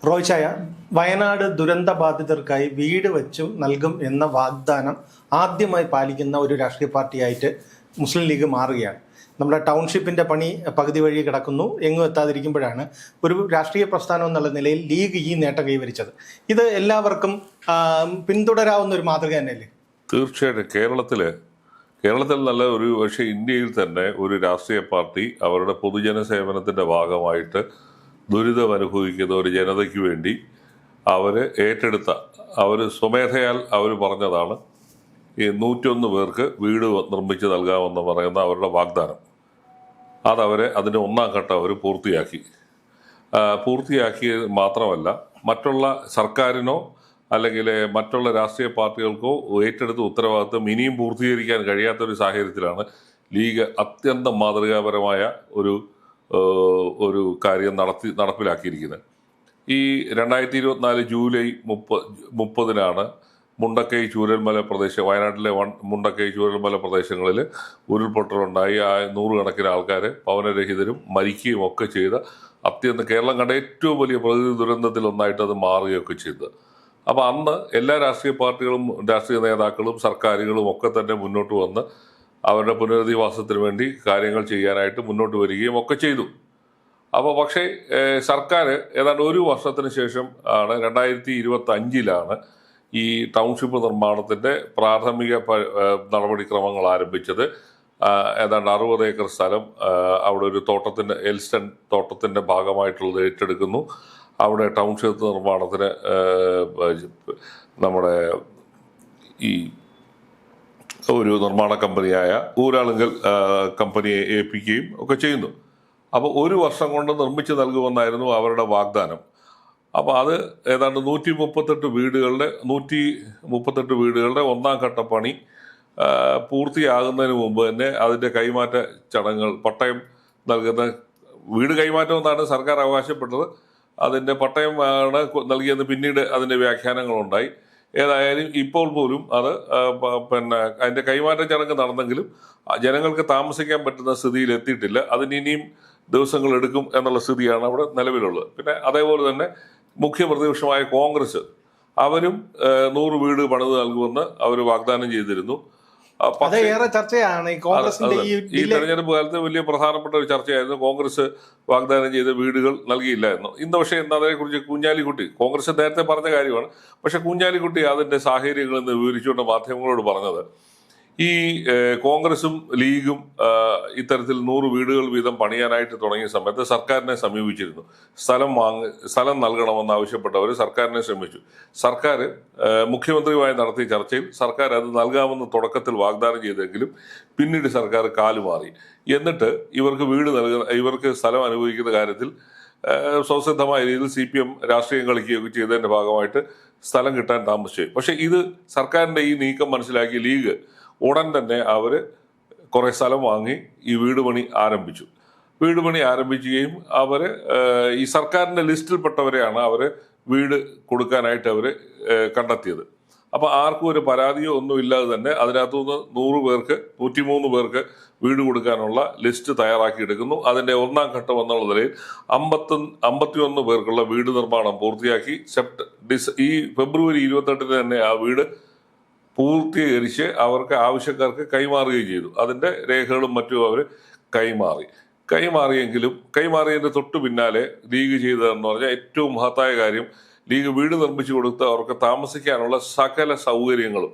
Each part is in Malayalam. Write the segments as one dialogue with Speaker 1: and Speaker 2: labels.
Speaker 1: റോയ്ചായ, വയനാട് ദുരന്ത ബാധിതർക്കായി വീട് വെച്ചു നൽകും എന്ന വാഗ്ദാനം ആദ്യമായി പാലിക്കുന്ന ഒരു രാഷ്ട്രീയ പാർട്ടിയായിട്ട് മുസ്ലിം ലീഗ് മാറുകയാണ്. നമ്മുടെ ടൗൺഷിപ്പിൻ്റെ പണി പകുതി വഴി കിടക്കുന്നു, എങ്ങും എത്താതിരിക്കുമ്പോഴാണ് ഒരു രാഷ്ട്രീയ പ്രസ്ഥാനം എന്നുള്ള നിലയിൽ ലീഗ് ഈ നേട്ടം കൈവരിച്ചത്. ഇത് എല്ലാവർക്കും പിന്തുടരാവുന്ന ഒരു മാതൃക തന്നെയല്ലേ?
Speaker 2: തീർച്ചയായിട്ടും. കേരളത്തിൽ നല്ല ഒരു, പക്ഷേ ഇന്ത്യയിൽ തന്നെ ഒരു രാഷ്ട്രീയ പാർട്ടി അവരുടെ പൊതുജന സേവനത്തിൻ്റെ ഭാഗമായിട്ട് ദുരിതം അനുഭവിക്കുന്ന ഒരു ജനതയ്ക്ക് വേണ്ടി അവർ ഏറ്റെടുത്ത, അവർ സ്വമേധയാൽ അവർ പറഞ്ഞതാണ് ഈ 101 പേർക്ക് വീട് നിർമ്മിച്ച് നൽകാമെന്ന് പറയുന്ന അവരുടെ വാഗ്ദാനം. അതിൻ്റെ ഒന്നാം ഘട്ടം അവർ പൂർത്തിയാക്കി മാത്രമല്ല, മറ്റുള്ള സർക്കാരിനോ അല്ലെങ്കിൽ മറ്റുള്ള രാഷ്ട്രീയ പാർട്ടികൾക്കോ ഏറ്റെടുത്ത ഉത്തരവാദിത്വം ഇനിയും പൂർത്തീകരിക്കാൻ കഴിയാത്തൊരു സാഹചര്യത്തിലാണ് ലീഗ് അത്യന്തം മാതൃകാപരമായ ഒരു കാര്യം നടപ്പിലാക്കിയിരിക്കുന്നത്. ഈ 2024 ജൂലൈ 30 മുണ്ടക്കൈ ചൂരൽമല പ്രദേശം, വയനാട്ടിലെ മുണ്ടക്കൈ ചൂരൽമല പ്രദേശങ്ങളിൽ ഉരുൾപൊട്ടലുണ്ടായി. നൂറുകണക്കിന് ആൾക്കാർ ഭവനരഹിതരും മരിക്കുകയും ഒക്കെ ചെയ്ത കേരളം കണ്ട ഏറ്റവും വലിയ പ്രകൃതി ദുരന്തത്തിൽ ഒന്നായിട്ട് അത് മാറുകയൊക്കെ ചെയ്തത്. അപ്പോൾ അന്ന് എല്ലാ രാഷ്ട്രീയ പാർട്ടികളും, രാഷ്ട്രീയ നേതാക്കളും, സർക്കാരുകളും ഒക്കെ തന്നെ മുന്നോട്ട് വന്ന് അവരുടെ പുനരധിവാസത്തിന് വേണ്ടി കാര്യങ്ങൾ ചെയ്യാനായിട്ട് മുന്നോട്ട് വരികയും ഒക്കെ ചെയ്തു. പക്ഷേ സർക്കാർ ഏതാണ്ട് ഒരു വർഷത്തിന് ശേഷം ആണ് 2025 ഈ ടൗൺഷിപ്പ് നിർമ്മാണത്തിൻ്റെ പ്രാഥമിക നടപടിക്രമങ്ങൾ ആരംഭിച്ചത്. ഏതാണ്ട് 60 ഏക്കർ സ്ഥലം അവിടെ ഒരു എൽസ്റ്റൺ തോട്ടത്തിൻ്റെ ഭാഗമായിട്ടുള്ളത് ഏറ്റെടുക്കുന്നു. അവിടെ ടൗൺഷിപ്പ് നിർമ്മാണത്തിന് നമ്മുടെ ഈ ഒരു നിർമ്മാണ കമ്പനിയായ ഊരാളുങ്കൽ കമ്പനിയെ ഏൽപ്പിക്കുകയും ഒക്കെ ചെയ്യുന്നു. അപ്പോൾ ഒരു വർഷം കൊണ്ട് നിർമ്മിച്ച് നൽകുമെന്നായിരുന്നു അവരുടെ വാഗ്ദാനം. അപ്പോൾ അത് ഏതാണ്ട് 138 വീടുകളുടെ ഒന്നാം ഘട്ട പണി പൂർത്തിയാകുന്നതിന് മുമ്പ് തന്നെ അതിൻ്റെ കൈമാറ്റ ചടങ്ങുകൾ, പട്ടയം നൽകുന്ന വീട് കൈമാറ്റം എന്നാണ് സർക്കാർ അവകാശപ്പെട്ടത്. അതിൻ്റെ പട്ടയം ആണ് നൽകിയെന്ന് പിന്നീട് അതിൻ്റെ വ്യാഖ്യാനങ്ങളുണ്ടായി. ഏതായാലും ഇപ്പോൾ പോലും അതിൻ്റെ കൈമാറ്റ ചടങ്ങ് നടന്നെങ്കിലും ജനങ്ങൾക്ക് താമസിക്കാൻ പറ്റുന്ന സ്ഥിതിയിൽ എത്തിയിട്ടില്ല. അതിന് ഇനിയും ദിവസങ്ങൾ എടുക്കും എന്നുള്ള സ്ഥിതിയാണ് അവിടെ നിലവിലുള്ളത്. പിന്നെ അതേപോലെ തന്നെ മുഖ്യ പ്രതിപക്ഷമായ കോൺഗ്രസ് അവരും 100 വീട് പണിത് നൽകുമെന്ന് അവർ വാഗ്ദാനം ചെയ്തിരുന്നു. ഈ തെരഞ്ഞെടുപ്പ് കാലത്ത് വലിയ പ്രധാനപ്പെട്ട ഒരു ചർച്ചയായിരുന്നു. കോൺഗ്രസ് വാഗ്ദാനം ചെയ്ത വീടുകൾ നൽകിയില്ലായിരുന്നു. ഇന്ന് പക്ഷേ അതേക്കുറിച്ച് കുഞ്ഞാലിക്കുട്ടി, കോൺഗ്രസ് നേരത്തെ പറഞ്ഞ കാര്യമാണ്, പക്ഷെ കുഞ്ഞാലിക്കുട്ടി അതിന്റെ സാഹചര്യങ്ങൾ എന്ന് വിവരിച്ചുകൊണ്ട് മാധ്യമങ്ങളോട് പറഞ്ഞത്, ഈ കോൺഗ്രസും ലീഗും ഇത്തരത്തിൽ 100 വീടുകൾ വീതം പണിയാനായിട്ട് തുടങ്ങിയ സമയത്ത് സർക്കാരിനെ സമീപിച്ചിരുന്നു. സ്ഥലം നൽകണമെന്ന് ആവശ്യപ്പെട്ടവർ സർക്കാരിനെ ശ്രമിച്ചു. സർക്കാർ മുഖ്യമന്ത്രിയുമായി നടത്തിയ ചർച്ചയിൽ സർക്കാർ അത് നൽകാമെന്ന് തുടക്കത്തിൽ വാഗ്ദാനം ചെയ്തെങ്കിലും പിന്നീട് സർക്കാർ കാലുമാറി. എന്നിട്ട് ഇവർക്ക് സ്ഥലം അനുഭവിക്കുന്ന കാര്യത്തിൽ സ്വസിദ്ധമായ രീതിയിൽ CPM രാഷ്ട്രീയം കളിക്കുകയൊക്കെ ചെയ്തതിന്റെ ഭാഗമായിട്ട് സ്ഥലം കിട്ടാൻ താമസിച്ചു. പക്ഷെ ഇത് സർക്കാരിന്റെ ഈ നീക്കം മനസ്സിലാക്കി ലീഗ് ഉടൻ തന്നെ അവർ കുറേ സ്ഥലം വാങ്ങി ഈ വീട് പണി ആരംഭിക്കുകയും അവർ ഈ സർക്കാരിൻ്റെ ലിസ്റ്റിൽപ്പെട്ടവരെയാണ് അവർ വീട് കൊടുക്കാനായിട്ട് അവർ കണ്ടെത്തിയത്. അപ്പോൾ ആർക്കും ഒരു പരാതിയോ ഒന്നും ഇല്ലാതെ തന്നെ അതിനകത്തുനിന്ന് 103 പേർക്ക് വീട് കൊടുക്കാനുള്ള ലിസ്റ്റ് തയ്യാറാക്കിയെടുക്കുന്നു. അതിൻ്റെ ഒന്നാം ഘട്ടം എന്നുള്ള നിലയിൽ 51 പേർക്കുള്ള വീട് നിർമ്മാണം പൂർത്തിയാക്കി. ഈ ഫെബ്രുവരി 28 തന്നെ ആ വീട് പൂർത്തീകരിച്ച് ആവശ്യക്കാർക്ക് കൈമാറുകയും ചെയ്തു. അതിൻ്റെ രേഖകളും മറ്റും അവർ കൈമാറിയതിൻ്റെ തൊട്ടു പിന്നാലെ ലീഗ് ചെയ്തതെന്ന് പറഞ്ഞാൽ ഏറ്റവും മഹത്തായ കാര്യം, ലീഗ് വീട് നിർമ്മിച്ചു കൊടുത്ത് അവർക്ക് താമസിക്കാനുള്ള സകല സൗകര്യങ്ങളും,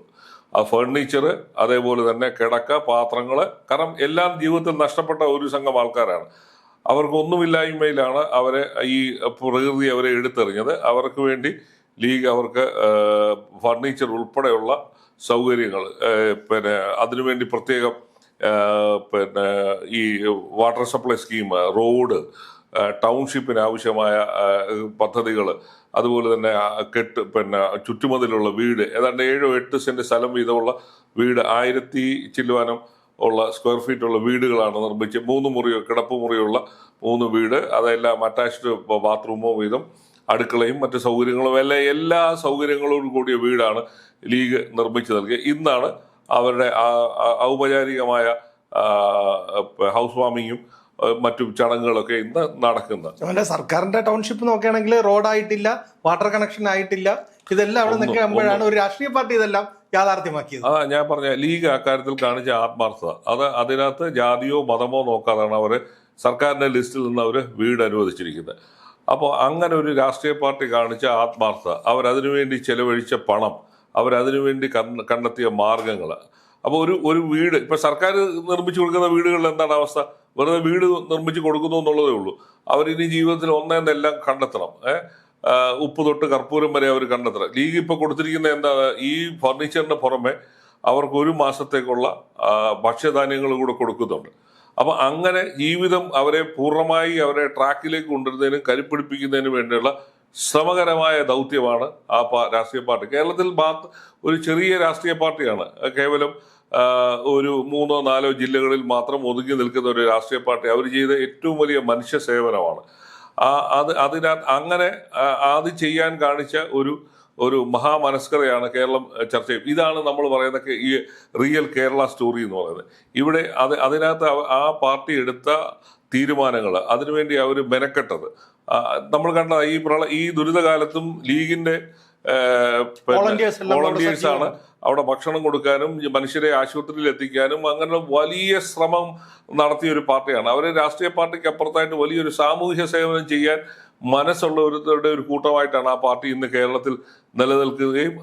Speaker 2: ഫർണിച്ചർ, അതേപോലെ തന്നെ കിടക്ക, പാത്രങ്ങൾ, കാരണം എല്ലാം ജീവിതത്തിൽ നഷ്ടപ്പെട്ട ഒരു സംഘം ആൾക്കാരാണ്. അവർക്കൊന്നുമില്ലായ്മയിലാണ് ഈ പ്രകൃതി അവരെ എടുത്തെറിഞ്ഞത്. അവർക്ക് വേണ്ടി ലീഗ് അവർക്ക് ഫർണിച്ചർ ഉൾപ്പെടെയുള്ള സൗകര്യങ്ങൾ, അതിനുവേണ്ടി പ്രത്യേകം ഈ വാട്ടർ സപ്ലൈ സ്കീം, റോഡ്, ടൗൺഷിപ്പിന് ആവശ്യമായ പദ്ധതികൾ, അതുപോലെ തന്നെ ചുറ്റുമതിലുള്ള വീട്, ഏതാണ്ട് 7-8 സെന്റ് സ്ഥലം വീതമുള്ള വീട്, 1000 ചില്ലുവാനം ഉള്ള സ്ക്വയർ ഫീറ്റ് ഉള്ള വീടുകളാണ് നിർമ്മിച്ച് 3 മുറിയോ കിടപ്പ് മുറിയുള്ള 3 വീട്, അതെല്ലാം അറ്റാച്ച്ഡ് ബാത്റൂമോ വീതം, അടുക്കളയും മറ്റു സൗകര്യങ്ങളും എല്ലാ സൗകര്യങ്ങളോടും കൂടിയ വീടാണ് ലീഗ് നിർമ്മിച്ചു നൽകിയത്. ഇന്നാണ് അവരുടെ ഔപചാരികമായ ഹൗസ് വാമിങ്ങും മറ്റും ചടങ്ങുകളൊക്കെ ഇന്ന് നടക്കുന്നത്.
Speaker 1: അവന്റെ സർക്കാരിന്റെ ടൗൺഷിപ്പ് നോക്കുകയാണെങ്കിൽ റോഡായിട്ടില്ല, വാട്ടർ കണക്ഷൻ ആയിട്ടില്ല. ഇതെല്ലാം അവിടെ നിൽക്കുമ്പോഴാണ് ഒരു രാഷ്ട്രീയ പാർട്ടി ഇതെല്ലാം യാഥാർത്ഥ്യമാക്കിയത്.
Speaker 2: അതാ ഞാൻ പറഞ്ഞ ലീഗ് അക്കാര്യത്തിൽ കാണിച്ച ആത്മാർത്ഥത. അതിനകത്ത് ജാതിയോ മതമോ നോക്കാതാണ് അവർ സർക്കാരിന്റെ ലിസ്റ്റിൽ നിന്ന് അവർ വീട് അനുവദിച്ചിരിക്കുന്നത്. അപ്പോൾ അങ്ങനെ ഒരു രാഷ്ട്രീയ പാർട്ടി കാണിച്ച ആത്മാർത്ഥത, അവരതിനുവേണ്ടി ചെലവഴിച്ച പണം, അവരതിനുവേണ്ടി കണ്ടെത്തിയ മാർഗങ്ങൾ. അപ്പോൾ ഒരു വീട് ഇപ്പം സർക്കാർ നിർമ്മിച്ചു കൊടുക്കുന്ന വീടുകളിൽ എന്താണ് അവസ്ഥ? വെറുതെ വീട് നിർമ്മിച്ചു കൊടുക്കുന്നു എന്നുള്ളതേ ഉള്ളൂ. അവരിനി ജീവിതത്തിൽ ഒന്നേന്നെല്ലാം കണ്ടെത്തണം. ഉപ്പ് തൊട്ട് കർപ്പൂരം വരെ അവർ കണ്ടെത്തണം. ലീഗ് ഇപ്പോൾ കൊടുത്തിരിക്കുന്ന എന്താണ്? ഈ ഫർണിച്ചറിന് പുറമെ അവർക്ക് 1 മാസത്തേക്കുള്ള ഭക്ഷ്യധാന്യങ്ങൾ കൂടെ കൊടുക്കുന്നുണ്ട്. അപ്പം അങ്ങനെ ജീവിതം അവരെ പൂർണ്ണമായി അവരെ ട്രാക്കിലേക്ക് കൊണ്ടുവരുന്നതിനും കരുപ്പിടിപ്പിക്കുന്നതിനും വേണ്ടിയുള്ള ശ്രമകരമായ ദൗത്യമാണ് ആ രാഷ്ട്രീയ പാർട്ടി. കേരളത്തിൽ ഒരു ചെറിയ രാഷ്ട്രീയ പാർട്ടിയാണ്. കേവലം ഒരു 3-4 ജില്ലകളിൽ മാത്രം ഒതുങ്ങി നിൽക്കുന്ന ഒരു രാഷ്ട്രീയ പാർട്ടി. അവർ ചെയ്ത ഏറ്റവും വലിയ മനുഷ്യ സേവനമാണ്. അതിനകത്ത് അങ്ങനെ അത് ചെയ്യാൻ കാണിച്ച ഒരു മഹാമനസ്കതയാണ് കേരളം ചർച്ച ചെയ്യും. ഇതാണ് നമ്മൾ പറയുന്ന ഈ റിയൽ കേരള സ്റ്റോറി എന്ന് പറയുന്നത്. ഇവിടെ അതിനകത്ത് ആ പാർട്ടി എടുത്ത തീരുമാനങ്ങൾ, അതിനുവേണ്ടി അവർ മെനക്കെട്ടത് നമ്മൾ കണ്ട ഈ ദുരിതകാലത്തും ലീഗിന്റെ വോളണ്ടിയേഴ്സാണ് അവിടെ ഭക്ഷണം കൊടുക്കാനും മനുഷ്യരെ ആശുപത്രിയിൽ എത്തിക്കാനും അങ്ങനെ വലിയ ശ്രമം നടത്തിയ ഒരു പാർട്ടിയാണ്. അവർ രാഷ്ട്രീയ പാർട്ടിക്ക് അപ്പുറത്തായിട്ട് വലിയൊരു സാമൂഹ്യ സേവനം ചെയ്യാൻ മനസ്സുള്ളവരുടെ ഒരു കൂട്ടമായിട്ടാണ് ആ പാർട്ടി ഇന്ന് കേരളത്തിൽ നിലനിൽക്കുകയും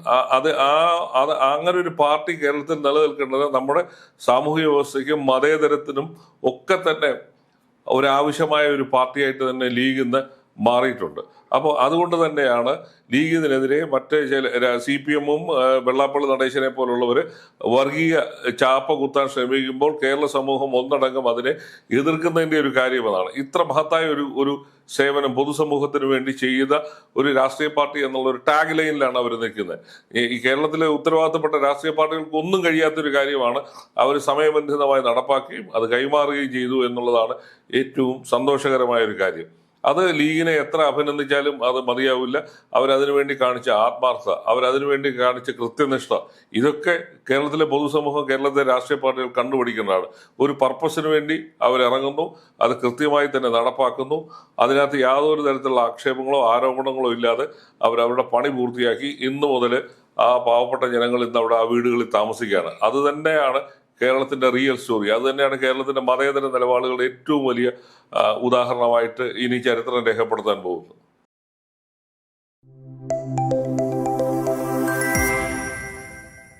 Speaker 2: അങ്ങനെ ഒരു പാർട്ടി കേരളത്തിൽ നിലനിൽക്കേണ്ടത് നമ്മുടെ സാമൂഹിക വ്യവസ്ഥയ്ക്കും മതേതരത്തിനും ഒക്കെ തന്നെ ഒരാവശ്യമായ ഒരു പാർട്ടിയായിട്ട് തന്നെ ലീഗ് ഇന്ന് മാറിയിട്ടുണ്ട്. അപ്പോൾ അതുകൊണ്ട് തന്നെയാണ് ലീഗിനെതിരെ മറ്റ് ചില CPM-ഉം വെള്ളാപ്പള്ളി നടേശനെ പോലുള്ളവർ വർഗീയ ചാപ്പ കുത്താൻ ശ്രമിക്കുമ്പോൾ കേരള സമൂഹം ഒന്നടങ്കം അതിനെ എതിർക്കുന്നതിൻ്റെ ഒരു കാര്യം അതാണ്. ഇത്ര മഹത്തായ ഒരു സേവനം പൊതുസമൂഹത്തിന് വേണ്ടി ചെയ്ത ഒരു രാഷ്ട്രീയ പാർട്ടി എന്നുള്ള ഒരു ടാഗ് ലൈനിലാണ് അവർ നിൽക്കുന്നത്. ഈ കേരളത്തിലെ ഉത്തരവാദിത്തപ്പെട്ട രാഷ്ട്രീയ പാർട്ടികൾക്ക് ഒന്നും കഴിയാത്തൊരു കാര്യമാണ് അവർ സമയബന്ധിതമായി നടപ്പാക്കുകയും അത് കൈമാറുകയും ചെയ്തു എന്നുള്ളതാണ് ഏറ്റവും സന്തോഷകരമായ ഒരു കാര്യം. അത് ലീഗിനെ എത്ര അഭിനന്ദിച്ചാലും അത് മതിയാവില്ല. അവരതിനു വേണ്ടി കാണിച്ച ആത്മാർത്ഥത, അവരതിനു വേണ്ടി കാണിച്ച കൃത്യനിഷ്ഠ, ഇതൊക്കെ കേരളത്തിലെ പൊതുസമൂഹം, കേരളത്തിലെ രാഷ്ട്രീയ പാർട്ടികൾ കണ്ടുപിടിക്കുന്നതാണ്. ഒരു പർപ്പസിന് വേണ്ടി അവരിറങ്ങുന്നു, അത് കൃത്യമായി തന്നെ നടപ്പാക്കുന്നു. അതിനകത്ത് യാതൊരു തരത്തിലുള്ള ആക്ഷേപങ്ങളോ ആരോപണങ്ങളോ ഇല്ലാതെ അവരവരുടെ പണി പൂർത്തിയാക്കി ഇന്നു മുതൽ ആ പാവപ്പെട്ട ജനങ്ങൾ ഇന്ന് അവിടെ ആ വീടുകളിൽ താമസിക്കുകയാണ്. അത് തന്നെയാണ് കേരളത്തിന്റെ റിയൽ സ്റ്റോറി. അത് തന്നെയാണ് കേരളത്തിന്റെ മതേതര നിലപാടുകളുടെ ഏറ്റവും വലിയ ഉദാഹരണമായിട്ട് ഇനി ചരിത്രം രേഖപ്പെടുത്താൻ പോകുന്നത്.